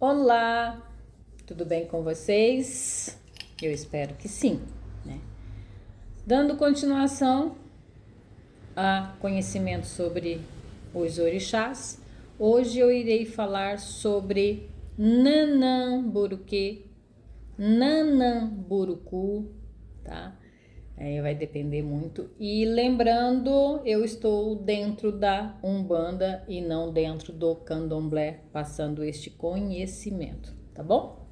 Olá, tudo bem com vocês? Eu espero que sim, né? Dando continuação a conhecimento sobre os orixás, hoje eu irei falar sobre Nanamburuque, Nanamburucu, tá? Aí vai depender muito. E lembrando, eu estou dentro da Umbanda e não dentro do Candomblé, passando este conhecimento, tá bom?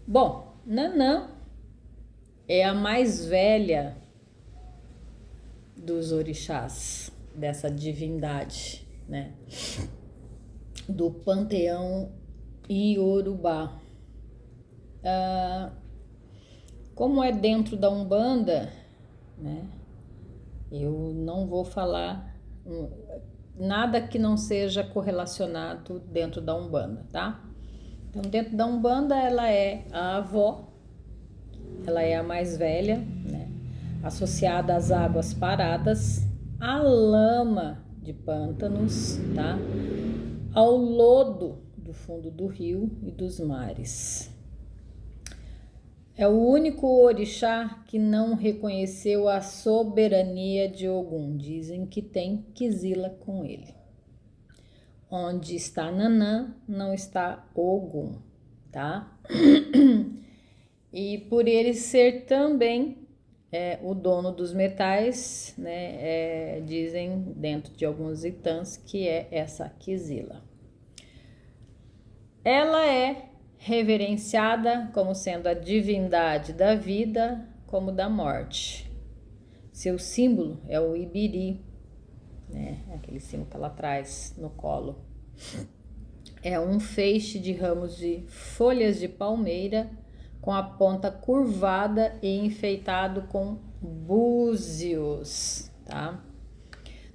Bom, Nanã é a mais velha dos orixás, dessa divindade, né? Do panteão Iorubá. Como é dentro da Umbanda, né? Eu não vou falar nada que não seja correlacionado dentro da Umbanda, tá? Então, dentro da Umbanda, ela é a avó, ela é a mais velha, né? Associada às águas paradas, à lama de pântanos, tá? Ao lodo do fundo do rio e dos mares. É o único orixá que não reconheceu a soberania de Ogum. Dizem que tem Kizila com ele. Onde está Nanã, não está Ogum, tá? E por ele ser também o dono dos metais, né? Dizem dentro de alguns itãs que é essa Kizila. Ela é reverenciada como sendo a divindade da vida como da morte. Seu símbolo é o ibiri, né? Aquele símbolo que ela traz no colo. É um feixe de ramos de folhas de palmeira com a ponta curvada e enfeitado com búzios, tá?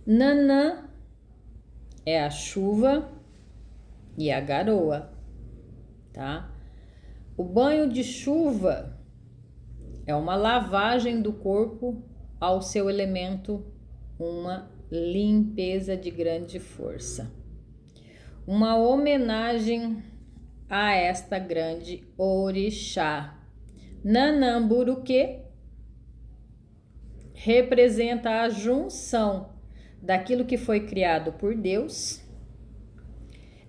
Nanã é a chuva e a garoa, tá? O banho de chuva é uma lavagem do corpo ao seu elemento, uma limpeza de grande força. Uma homenagem a esta grande orixá. Nanamburuque representa a junção daquilo que foi criado por Deus.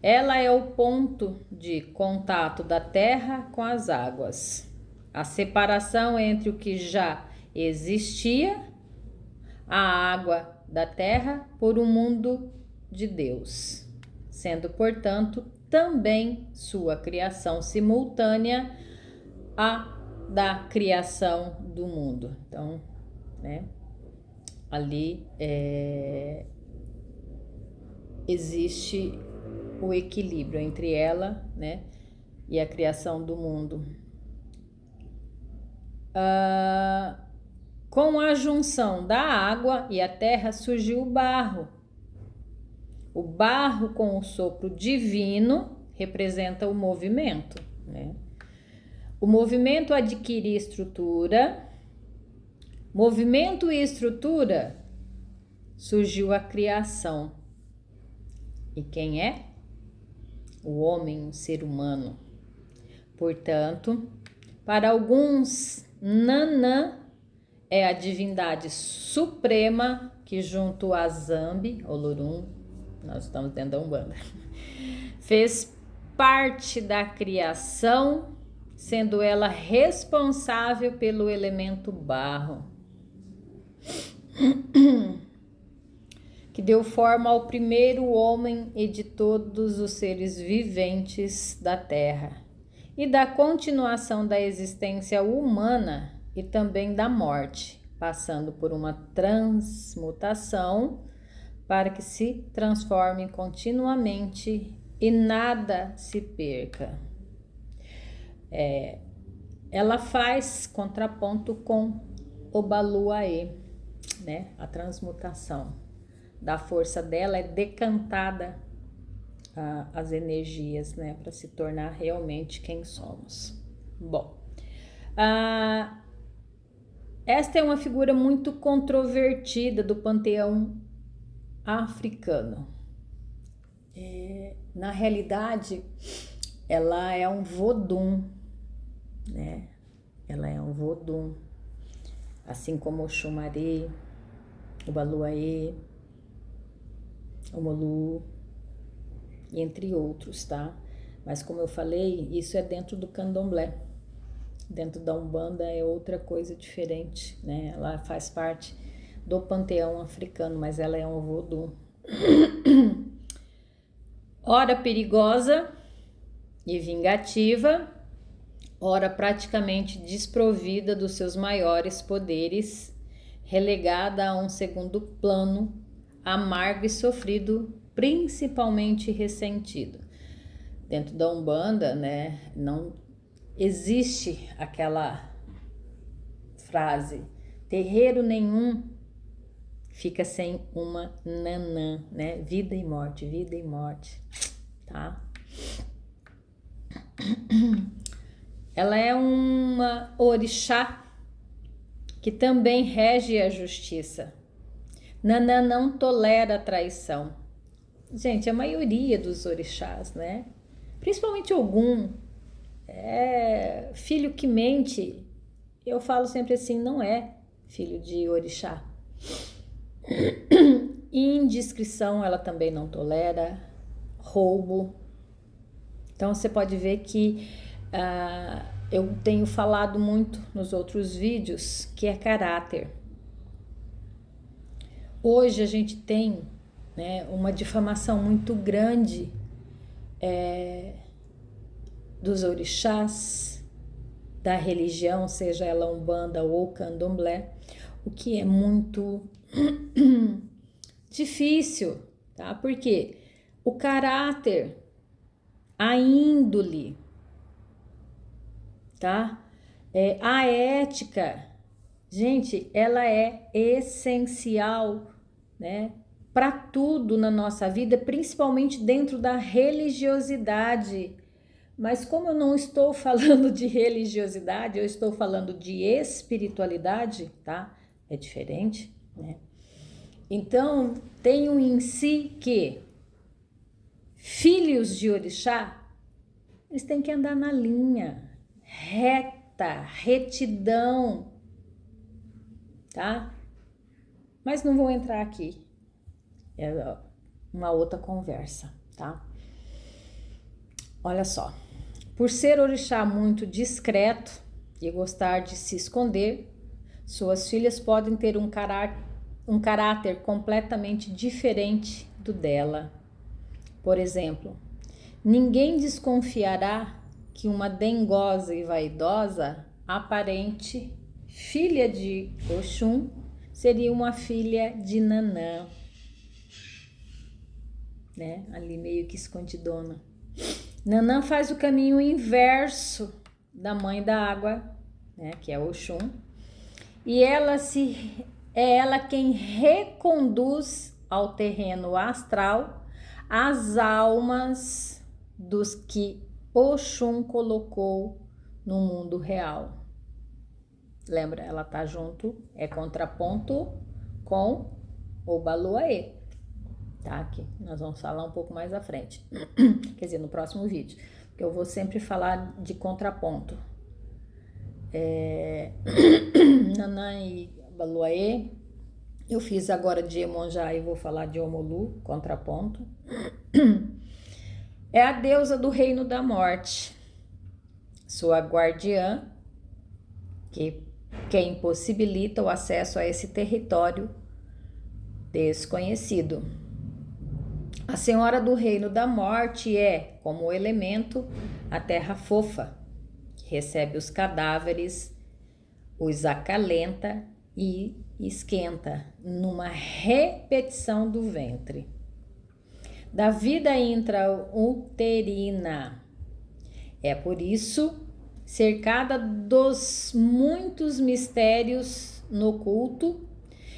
Ela é o ponto de contato da terra com as águas, a separação entre o que já existia, a água da terra, por um mundo de Deus, sendo, portanto, também sua criação simultânea à da criação do mundo. Então, né, ali existe o equilíbrio entre ela, né, e a criação do mundo. Com a junção da água e a terra surgiu o barro. O barro com o sopro divino representa o movimento, né? O movimento adquire estrutura. Movimento e estrutura, surgiu a criação. E quem é? O homem, o ser humano. Portanto, para alguns, Nanã é a divindade suprema que, junto a Zambi, Olorum, nós estamos dentro da Umbanda, fez parte da criação, sendo ela responsável pelo elemento barro, que deu forma ao primeiro homem e de todos os seres viventes da Terra, e da continuação da existência humana e também da morte, passando por uma transmutação para que se transforme continuamente e nada se perca. Ela faz contraponto com o Baluaê, né? A transmutação da força dela é decantada as energias, né, para se tornar realmente quem somos. Bom, esta é uma figura muito controvertida do panteão africano. Na realidade, ela é um vodum, né? Ela é um vodum, assim como o Xumari, o Baluaê, o Molu, entre outros, tá? Mas como eu falei, isso é dentro do candomblé. Dentro da Umbanda é outra coisa diferente, né? Ela faz parte do panteão africano, mas ela é um vodum. Ora perigosa e vingativa, ora praticamente desprovida dos seus maiores poderes, relegada a um segundo plano, amargo e sofrido, principalmente ressentido. Dentro da Umbanda, né, não existe aquela frase, terreiro nenhum fica sem uma nanã, né? Vida e morte, tá? Ela é uma orixá que também rege a justiça. Nanã não tolera traição. Gente, a maioria dos orixás, né? Principalmente Ogum, filho que mente, eu falo sempre assim, não é filho de orixá. Indiscrição ela também não tolera, roubo. Então você pode ver que eu tenho falado muito nos outros vídeos que é caráter. Hoje a gente tem, né, uma difamação muito grande dos orixás, da religião, seja ela Umbanda ou Candomblé, o que é muito difícil, tá? Porque o caráter, a índole, tá? A ética, gente, ela é essencial, né? Para tudo na nossa vida, principalmente dentro da religiosidade. Mas como eu não estou falando de religiosidade, eu estou falando de espiritualidade, tá? É diferente, né? Então, tenho em si que filhos de orixá, eles têm que andar na linha reta, retidão, tá? Mas não vou entrar aqui, é uma outra conversa, tá? Olha só, por ser orixá muito discreto e gostar de se esconder, suas filhas podem ter um caráter completamente diferente do dela. Por exemplo, ninguém desconfiará que uma dengosa e vaidosa, aparente filha de Oxum seria uma filha de Nanã, né? Ali meio que escondidona. Nanã faz o caminho inverso da mãe da água, né? Que é Oxum, e é ela quem reconduz ao terreno astral as almas dos que Oxum colocou no mundo real. Lembra, ela tá junto, é contraponto com o Baluaê. Tá aqui, nós vamos falar um pouco mais à frente. Quer dizer, no próximo vídeo, porque eu vou sempre falar de contraponto. Nanã e Baluaê. Eu fiz agora de Iemonjá e vou falar de Omolu, contraponto. É a deusa do reino da morte, sua guardiã, que impossibilita o acesso a esse território desconhecido. A senhora do reino da morte é, como elemento, a terra fofa, que recebe os cadáveres, os acalenta e esquenta numa repetição do ventre. Da vida intrauterina. É por isso, cercada dos muitos mistérios no culto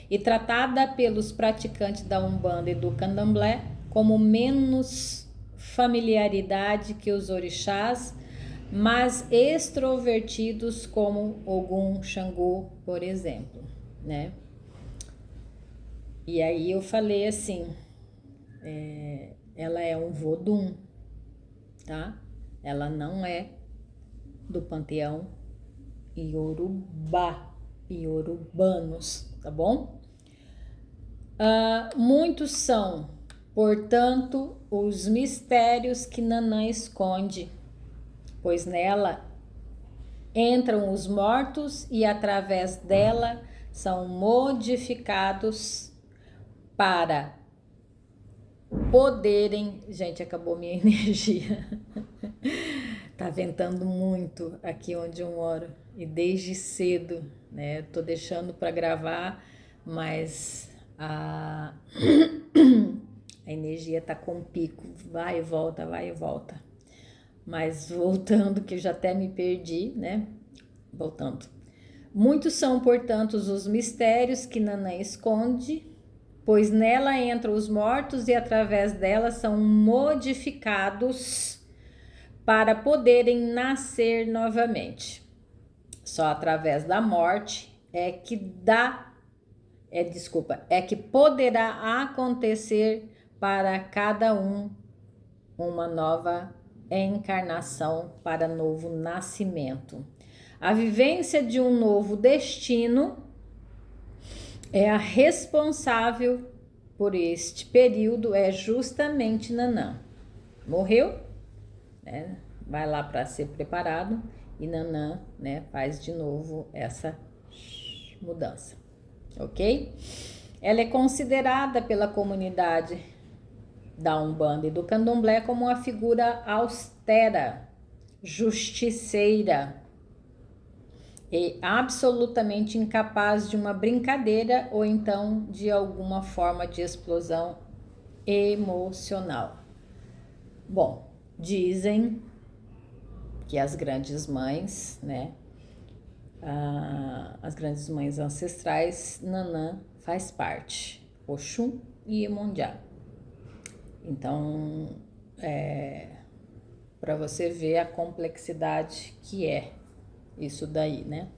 e tratada pelos praticantes da Umbanda e do Candomblé como menos familiaridade que os orixás, mas extrovertidos como Ogum, Xangô, por exemplo, né? E aí eu falei assim, ela é um vodum, tá? ela não é do panteão Iorubá, iorubanos, tá bom? Muitos são, portanto, os mistérios que Nanã esconde, pois nela entram os mortos e através dela são modificados para poderem... Gente, acabou minha energia. Tá ventando muito aqui onde eu moro e desde cedo, né? Tô deixando para gravar, mas a energia tá com pico, vai e volta, vai e volta. Mas voltando, que eu já até me perdi, né? Voltando. Muitos são, portanto, os mistérios que Nanã esconde, pois nela entram os mortos e através dela são modificados para poderem nascer novamente. Só através da morte é que poderá acontecer para cada um uma nova encarnação para novo nascimento. A vivência de um novo destino é a responsável por este período, é justamente Nanã. Morreu, né? Vai lá para ser preparado e Nanã, né, faz de novo essa mudança, ok? Ela é considerada pela comunidade da Umbanda e do Candomblé como uma figura austera, justiceira e absolutamente incapaz de uma brincadeira ou então de alguma forma de explosão emocional. Bom, dizem que as grandes mães, né, as grandes mães ancestrais, Nanã faz parte, Oxum e Iemonjá. Então, para você ver a complexidade que é isso daí, né?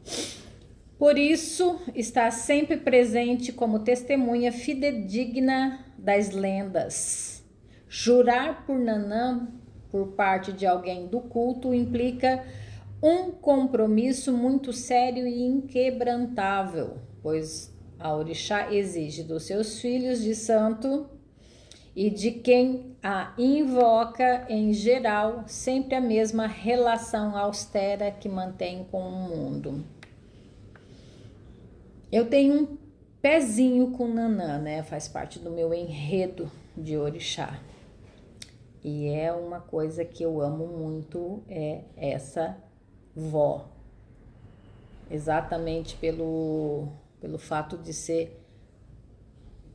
Por isso, está sempre presente como testemunha fidedigna das lendas. Jurar por Nanã, por parte de alguém do culto, implica um compromisso muito sério e inquebrantável, pois a orixá exige dos seus filhos de santo e de quem a invoca, em geral, sempre a mesma relação austera que mantém com o mundo. Eu tenho um pezinho com Nanã, né? Faz parte do meu enredo de orixá. E é uma coisa que eu amo muito, é essa vó. Exatamente pelo fato de ser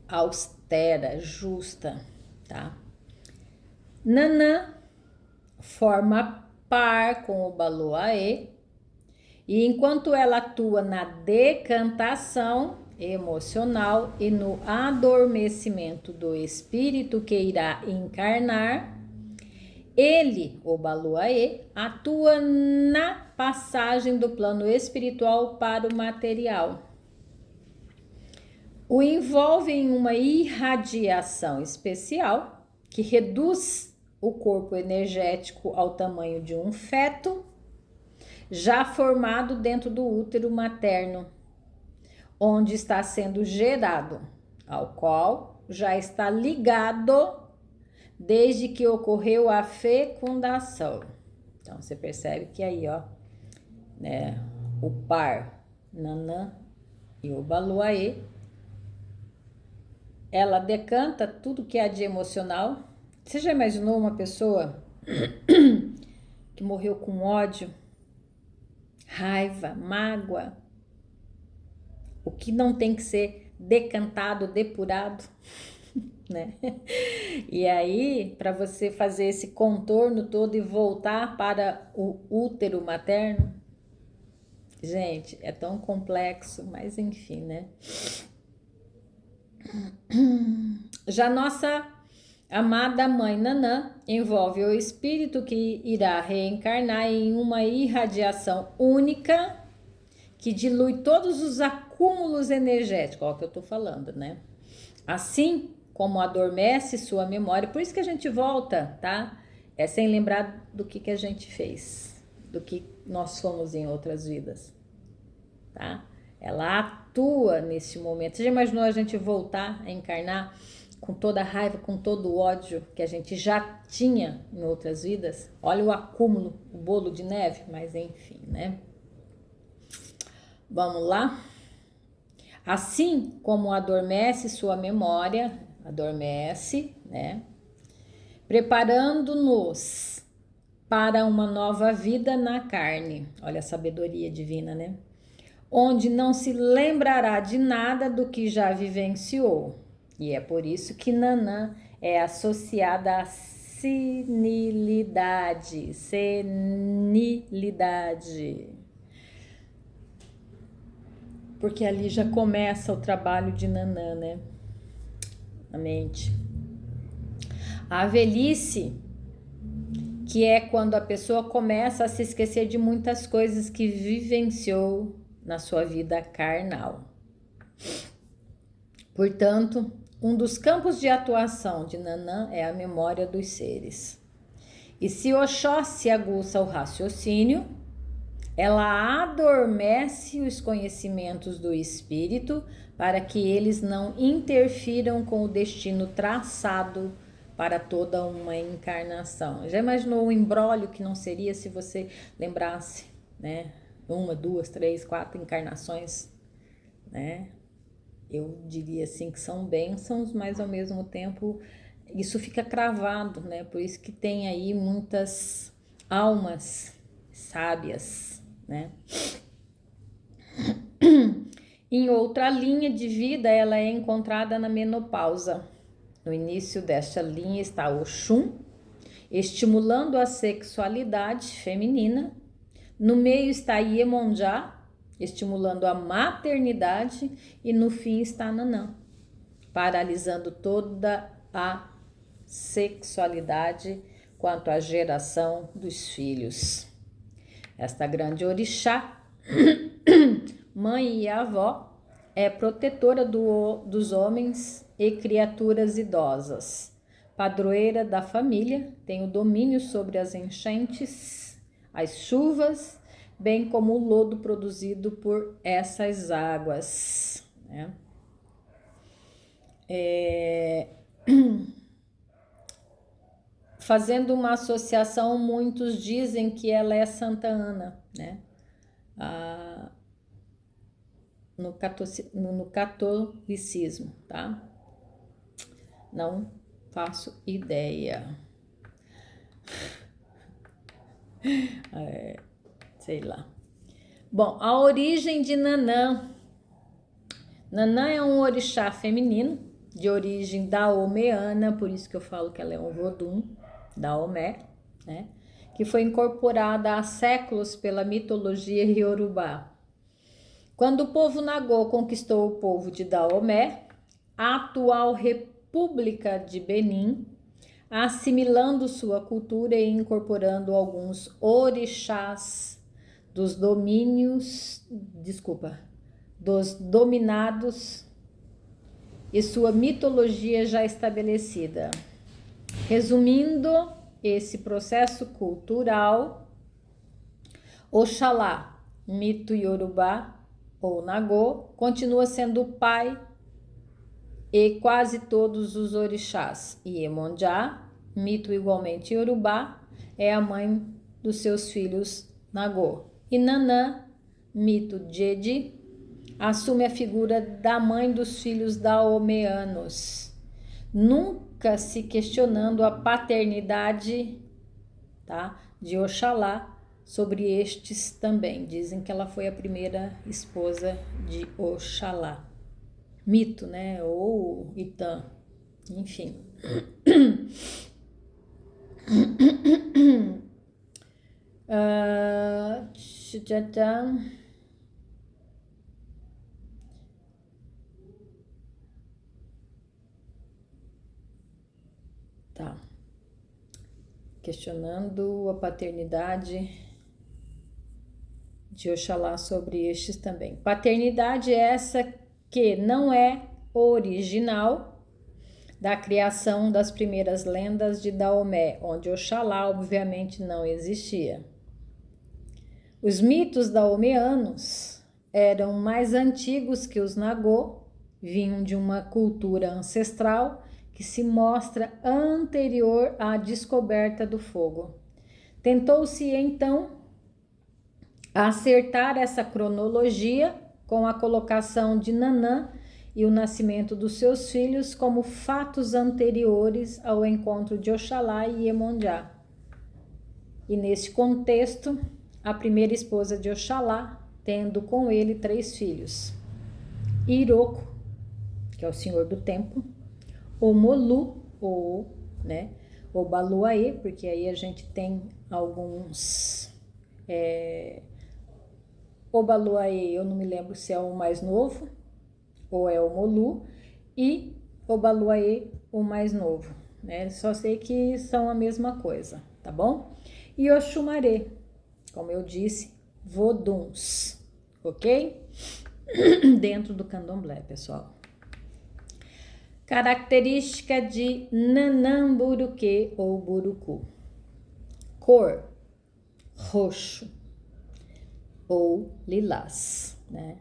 austera, justa, tá? Nanã forma par com o Baloaê e enquanto ela atua na decantação emocional e no adormecimento do espírito que irá encarnar, ele, o Baloaê, atua na passagem do plano espiritual para o material. O envolve em uma irradiação especial que reduz o corpo energético ao tamanho de um feto já formado dentro do útero materno, onde está sendo gerado, ao qual já está ligado desde que ocorreu a fecundação. Então, você percebe que aí, ó, né, o par Nanã e o Baloaê, ela decanta tudo que há de emocional. Você já imaginou uma pessoa que morreu com ódio, raiva, mágoa? O que não tem que ser decantado, depurado, né? E aí, para você fazer esse contorno todo e voltar para o útero materno, gente, é tão complexo, mas enfim, né? Já nossa amada mãe Nanã envolve o espírito que irá reencarnar em uma irradiação única que dilui todos os acúmulos energéticos, ó, o que eu tô falando, né? Assim como adormece sua memória, por isso que a gente volta, tá? É sem lembrar do que a gente fez, do que nós fomos em outras vidas, tá? Ela atua nesse momento. Você já imaginou a gente voltar a encarnar com toda a raiva, com todo o ódio que a gente já tinha em outras vidas? Olha o acúmulo, o bolo de neve, mas enfim, né? Vamos lá? Assim como adormece sua memória, adormece, né? Preparando-nos para uma nova vida na carne. Olha a sabedoria divina, né? Onde não se lembrará de nada do que já vivenciou. E é por isso que Nanã é associada à senilidade. Senilidade. Porque ali já começa o trabalho de Nanã, né? A mente. A velhice, que é quando a pessoa começa a se esquecer de muitas coisas que vivenciou na sua vida carnal. Portanto, um dos campos de atuação de Nanã é a memória dos seres. E se Oxóssi aguça o raciocínio, ela adormece os conhecimentos do espírito para que eles não interfiram com o destino traçado para toda uma encarnação. Já imaginou o imbróglio que não seria se você lembrasse, né? 1, 2, 3, 4 encarnações, né? Eu diria assim que são bênçãos, mas ao mesmo tempo isso fica cravado, né? Por isso que tem aí muitas almas sábias, né? Em outra linha de vida, ela é encontrada na menopausa. No início desta linha está Oxum, estimulando a sexualidade feminina. No meio está Iemonjá, estimulando a maternidade. E no fim está Nanã, paralisando toda a sexualidade quanto à geração dos filhos. Esta grande orixá, mãe e avó, é protetora dos homens e criaturas idosas. Padroeira da família, tem o domínio sobre as enchentes, as chuvas, bem como o lodo produzido por essas águas, né? Fazendo uma associação, muitos dizem que ela é Santa Ana, né? No catolicismo, tá? Não faço ideia. Sei lá. Bom, a origem de Nanã. Nanã é um orixá feminino, de origem daomeana, por isso que eu falo que ela é um Vodum, Daomé, né? Que foi incorporada há séculos pela mitologia Yorubá. Quando o povo Nagô conquistou o povo de Daomé, a atual República de Benin, assimilando sua cultura e incorporando alguns orixás dos dos dominados e sua mitologia já estabelecida. Resumindo esse processo cultural, Oxalá, mito Yorubá ou Nagô, continua sendo o pai e quase todos os orixás. Iemonjá, mito igualmente Yorubá, é a mãe dos seus filhos Nagô. E Nanã, mito Jeje, assume a figura da mãe dos filhos daomeanos, nunca se questionando a paternidade, tá, de Oxalá sobre estes também. Dizem que ela foi a primeira esposa de Oxalá. Mito, né? Ou Itã, enfim. Tá. Questionando a paternidade de Oxalá sobre estes também. Paternidade essa que não é original, da criação das primeiras lendas de Daomé, onde Oxalá obviamente não existia. Os mitos daomeanos eram mais antigos que os Nagô, vinham de uma cultura ancestral que se mostra anterior à descoberta do fogo. Tentou-se então acertar essa cronologia com a colocação de Nanã e o nascimento dos seus filhos como fatos anteriores ao encontro de Oxalá e Iemonjá. E neste contexto, a primeira esposa de Oxalá, tendo com ele 3 filhos: Iroko, que é o senhor do tempo, Omolu, ou Obaluaê, porque aí a gente tem alguns... Obaluaê, eu não me lembro se é o mais novo, ou é o Molu, e Obaluaê, o mais novo, né? Só sei que são a mesma coisa, tá bom? E Oxumaré, como eu disse, Voduns, ok? Dentro do candomblé, pessoal. Característica de Nanamburuque ou Burucu. Cor, roxo ou lilás, né?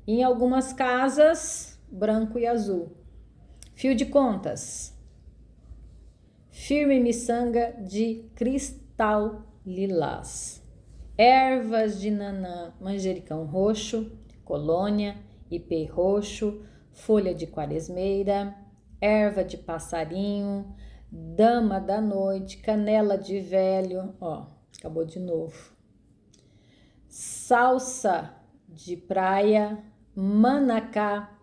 Em algumas casas, branco e azul. Fio de contas, firme miçanga de cristal lilás. Ervas de nanã, manjericão roxo, colônia, ipê roxo, folha de quaresmeira, erva de passarinho, dama da noite, canela de velho, ó, acabou de novo. Salsa de praia, manacá.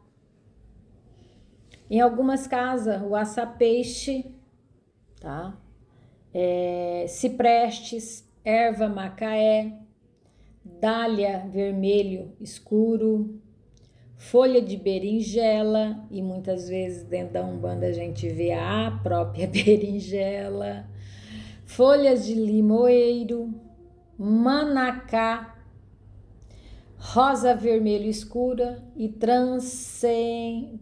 Em algumas casas, o açapeixe, tá? Ciprestes, erva macaé, dália vermelho escuro, folha de berinjela, e muitas vezes dentro da Umbanda a gente vê a própria berinjela, folhas de limoeiro, manacá, rosa vermelho escura e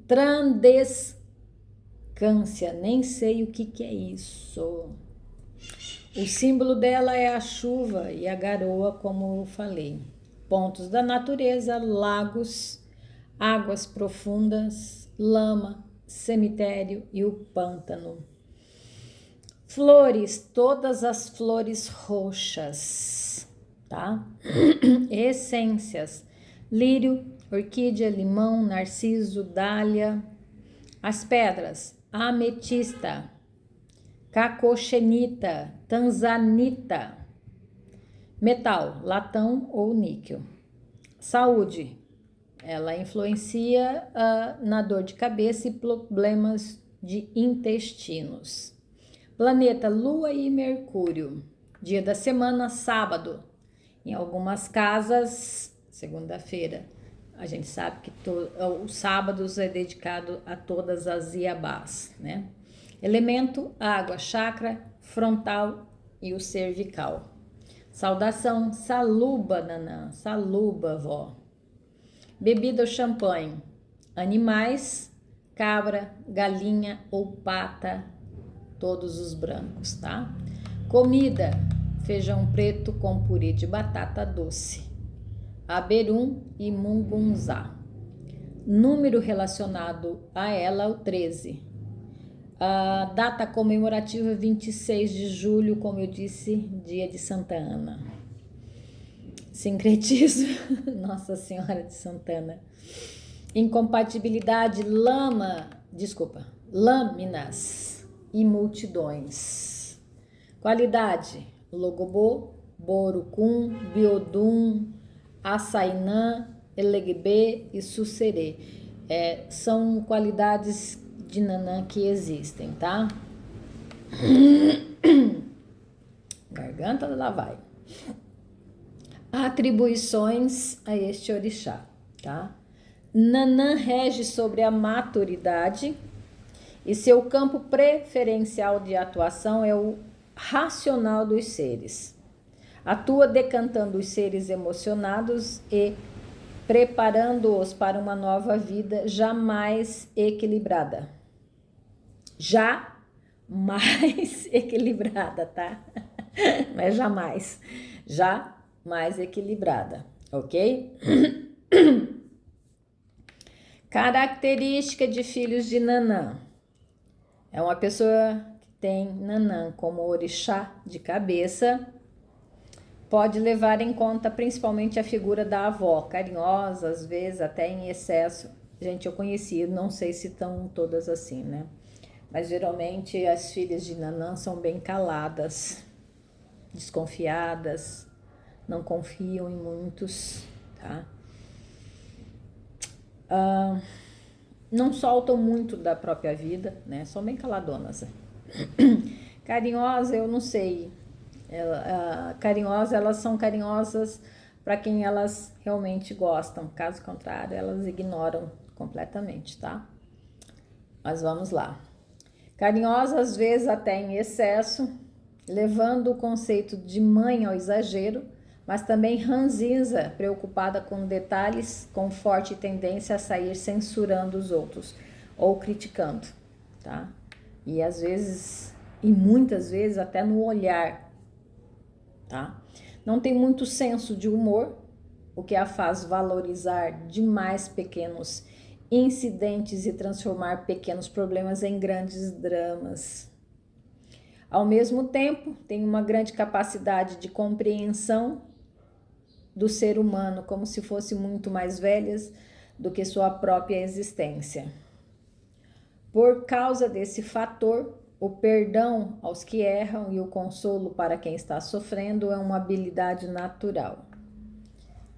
trandescância, nem sei o que é isso. O símbolo dela é a chuva e a garoa, como eu falei. Pontos da natureza, lagos, águas profundas, lama, cemitério e o pântano. Flores, todas as flores roxas, tá? Essências, lírio, orquídea, limão, narciso, dália. As pedras, ametista, cacoxenita, tanzanita. Metal, latão ou níquel. Saúde, ela influencia na dor de cabeça e problemas de intestinos. Planeta, Lua e Mercúrio. Dia da semana, sábado. Em algumas casas, segunda-feira. A gente sabe que os sábados é dedicado a todas as iabás, né? Elemento, água, chakra, frontal e o cervical. Saudação, saluba, nanã, saluba, vó. Bebida ou champanhe. Animais, cabra, galinha ou pata, todos os brancos, tá? Comida, feijão preto com purê de batata doce. Aberum e mungunzá. Número relacionado a ela, o 13. A data comemorativa 26 de julho, como eu disse, dia de Santa Ana. Sincretismo, Nossa Senhora de Santana. Incompatibilidade, lâminas e multidões. Qualidade, logobô, borucum, biodum, açainã, elegbê e sucerê. São qualidades de nanã que existem, tá? Garganta lá vai. Atribuições a este orixá, tá? Nanã rege sobre a maturidade e seu campo preferencial de atuação é o racional dos seres. Atua decantando os seres emocionados e preparando-os para uma nova vida jamais equilibrada. já mais equilibrada, tá? Mas jamais, já mais equilibrada, ok? Característica de filhos de Nanã. É uma pessoa que tem Nanã como orixá de cabeça. Pode levar em conta principalmente a figura da avó, carinhosa, às vezes até em excesso. Gente, eu conheci, não sei se estão todas assim, né? Mas geralmente as filhas de Nanã são bem caladas, desconfiadas, não confiam em muitos, tá? Não soltam muito da própria vida, né? São bem caladonas. Carinhosa, eu não sei. Carinhosa, elas são carinhosas para quem elas realmente gostam. Caso contrário, elas ignoram completamente, tá? Mas vamos lá. Carinhosa, às vezes até em excesso, levando o conceito de mãe ao exagero, mas também ranzinza, preocupada com detalhes, com forte tendência a sair censurando os outros ou criticando, tá? E às vezes, e muitas vezes até no olhar, tá? Não tem muito senso de humor, o que a faz valorizar demais pequenos incidentes e transformar pequenos problemas em grandes dramas. Ao mesmo tempo, tem uma grande capacidade de compreensão do ser humano, como se fosse muito mais velhas do que sua própria existência. Por causa desse fator, o perdão aos que erram e o consolo para quem está sofrendo é uma habilidade natural,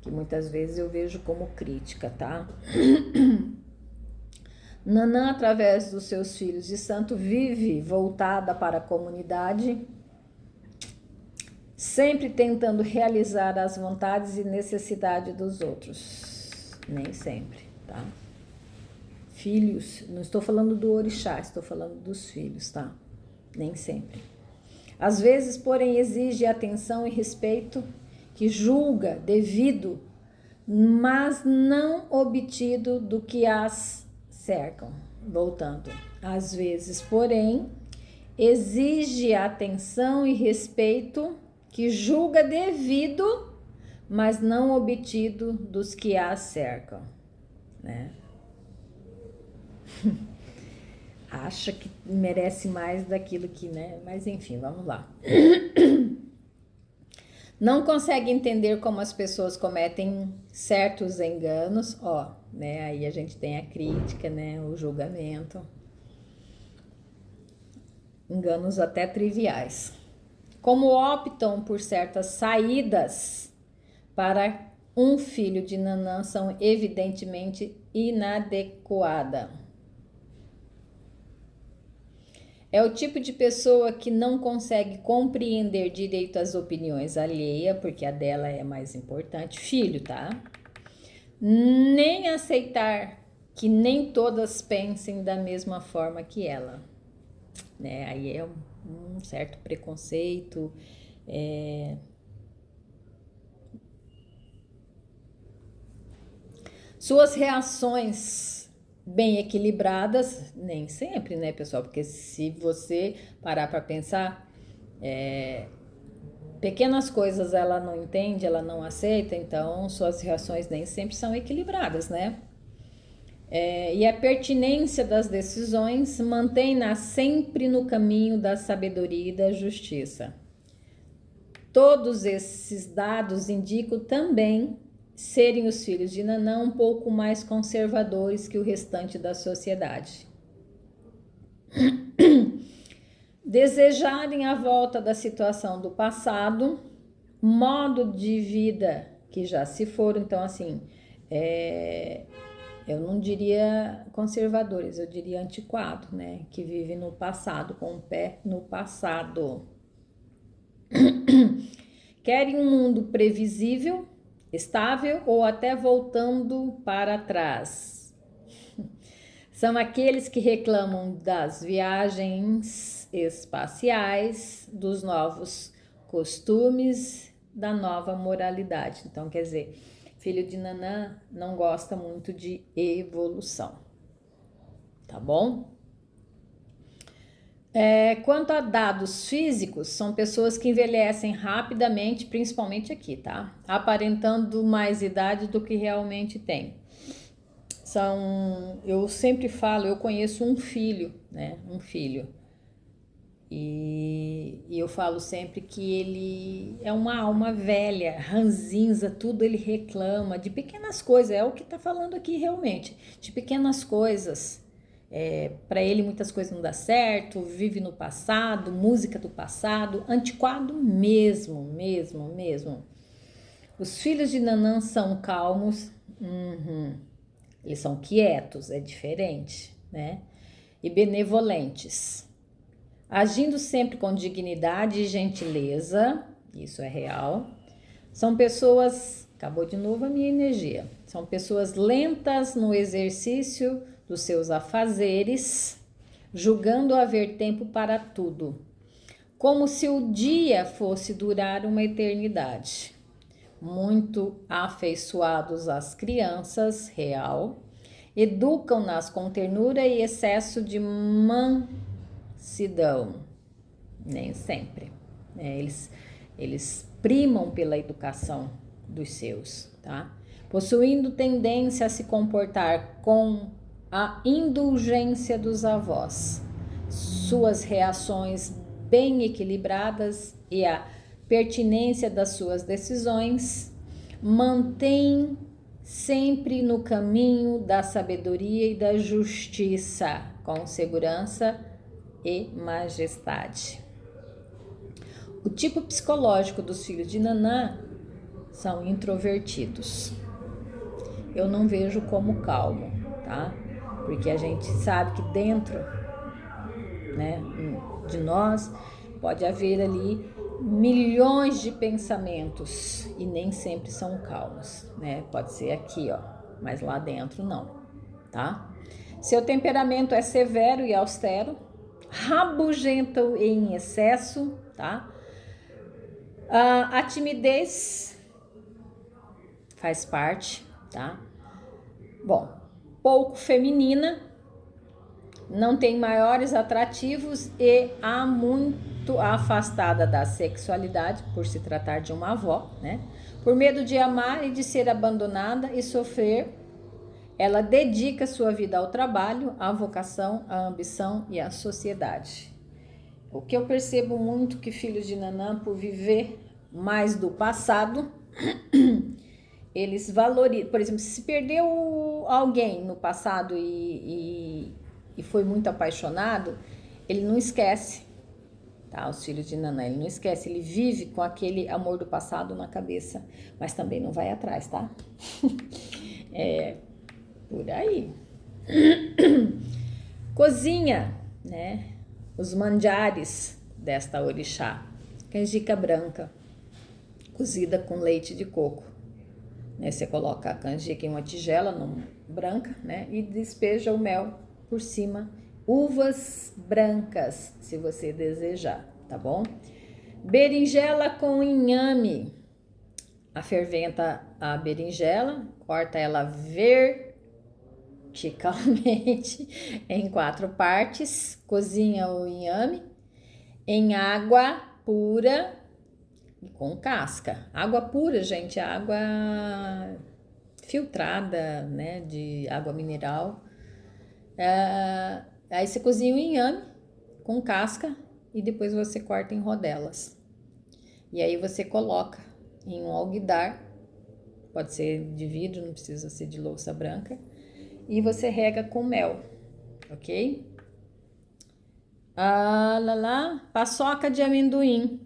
que muitas vezes eu vejo como crítica, tá? Nanã, através dos seus filhos de santo, vive voltada para a comunidade, sempre tentando realizar as vontades e necessidades dos outros. Nem sempre, tá? Filhos, não estou falando do orixá, estou falando dos filhos, tá? Nem sempre. Às vezes, porém, exige atenção e respeito que julga devido, mas não obtido do que as cercam. Voltando. Às vezes, porém, exige atenção e respeito que julga devido, mas não obtido dos que a cercam, né? Acha que merece mais daquilo que, né? Mas enfim, vamos lá. Não consegue entender como as pessoas cometem certos enganos, ó, né? Aí a gente tem a crítica, né? O julgamento. Enganos até triviais. Como optam por certas saídas para um filho de Nanã são evidentemente inadequadas. É o tipo de pessoa que não consegue compreender direito as opiniões alheias, porque a dela é mais importante, filho, tá? Nem aceitar que nem todas pensem da mesma forma que ela, né? Aí é um certo preconceito, Suas reações bem equilibradas, nem sempre, né, pessoal? Porque se você parar para pensar, pequenas coisas ela não entende, ela não aceita, então suas reações nem sempre são equilibradas, né? E a pertinência das decisões mantém-na sempre no caminho da sabedoria e da justiça. Todos esses dados indicam também serem os filhos de Nanã um pouco mais conservadores que o restante da sociedade. Desejarem a volta da situação do passado, modo de vida que já se foram, então assim, eu não diria conservadores, eu diria antiquado, né? Que vive no passado, com o pé no passado. Querem um mundo previsível, estável ou até voltando para trás. São aqueles que reclamam das viagens espaciais, dos novos costumes, da nova moralidade. Então, quer dizer, filho de Nanã não gosta muito de evolução, tá bom? Quanto a dados físicos, são pessoas que envelhecem rapidamente, principalmente aqui, tá? Aparentando mais idade do que realmente tem. Eu sempre falo, eu conheço um filho, né? Um filho. E eu falo sempre que ele é uma alma velha, ranzinza, tudo ele reclama, de pequenas coisas, é o que tá falando aqui realmente, de pequenas coisas. Para ele muitas coisas não dá certo, vive no passado, música do passado, antiquado mesmo, mesmo, mesmo. Os filhos de Nanã são calmos, eles são quietos, é diferente, né? E benevolentes, agindo sempre com dignidade e gentileza, isso é real. São pessoas, acabou de novo a minha energia, são pessoas lentas no exercício dos seus afazeres, julgando haver tempo para tudo, como se o dia fosse durar uma eternidade. Muito afeiçoados às crianças, real, educam-nas com ternura e excesso de mansidão, nem sempre. Eles primam pela educação dos seus, tá? Possuindo tendência a se comportar com a indulgência dos avós, suas reações bem equilibradas e a pertinência das suas decisões, mantém sempre no caminho da sabedoria e da justiça, com segurança e majestade. O tipo psicológico dos filhos de Nanã são introvertidos. Eu não vejo como calmo, tá? Porque a gente sabe que dentro, né, de nós pode haver ali milhões de pensamentos e nem sempre são calmos, né? Pode ser aqui, ó, mas lá dentro não, tá? Seu temperamento é severo e austero, rabugento em excesso, tá? A timidez faz parte, tá? Bom, pouco feminina, não tem maiores atrativos e há muito afastada da sexualidade, por se tratar de uma avó, né? Por medo de amar e de ser abandonada e sofrer, ela dedica sua vida ao trabalho, à vocação, à ambição e à sociedade. O que eu percebo muito que filhos de Nanã, por viver mais do passado, eles valorizam. Por exemplo, se perdeu alguém no passado e foi muito apaixonado, ele não esquece, tá? Os filhos de Nanã, ele não esquece, ele vive com aquele amor do passado na cabeça, mas também não vai atrás, tá? Por aí. Cozinha, né? Os manjares desta orixá. Canjica branca, cozida com leite de coco. Né? Você coloca a canjica em uma tigela branca, né? E despeja o mel por cima. Uvas brancas, se você desejar, tá bom? Berinjela com inhame. Aferventa a berinjela, corta ela verticalmente em 4 partes, cozinha o inhame em água pura e com casca. Água pura, gente, água filtrada, né, de água mineral. Aí você cozinha o inhame com casca e depois você corta em rodelas. E aí você coloca em um alguidar, pode ser de vidro, não precisa ser de louça branca, e você rega com mel, ok? Paçoca de amendoim.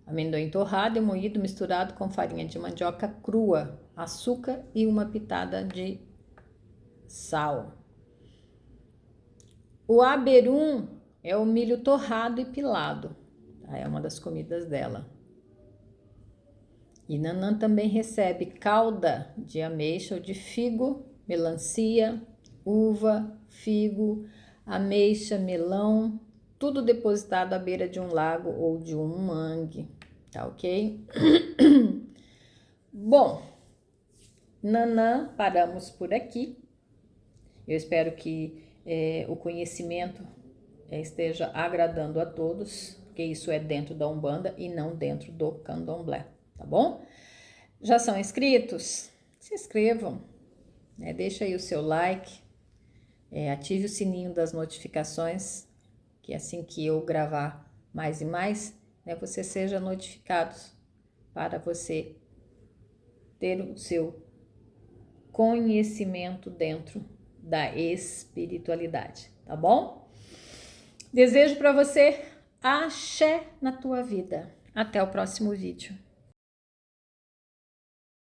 Amendoim torrado e moído, misturado com farinha de mandioca crua, açúcar e uma pitada de sal. O aberum é o milho torrado e pilado, tá? É uma das comidas dela. E Nanã também recebe calda de ameixa ou de figo, melancia, uva, figo, ameixa, melão, tudo depositado à beira de um lago ou de um mangue, tá ok? Bom, Nanã, paramos por aqui. Eu espero que o conhecimento esteja agradando a todos, porque isso é dentro da Umbanda e não dentro do Candomblé, tá bom? Já são inscritos? Se inscrevam, né? Deixa aí o seu like, ative o sininho das notificações, que assim que eu gravar mais e mais, né, você seja notificado para você ter o seu conhecimento dentro da espiritualidade, tá bom? Desejo para você axé na tua vida. Até o próximo vídeo.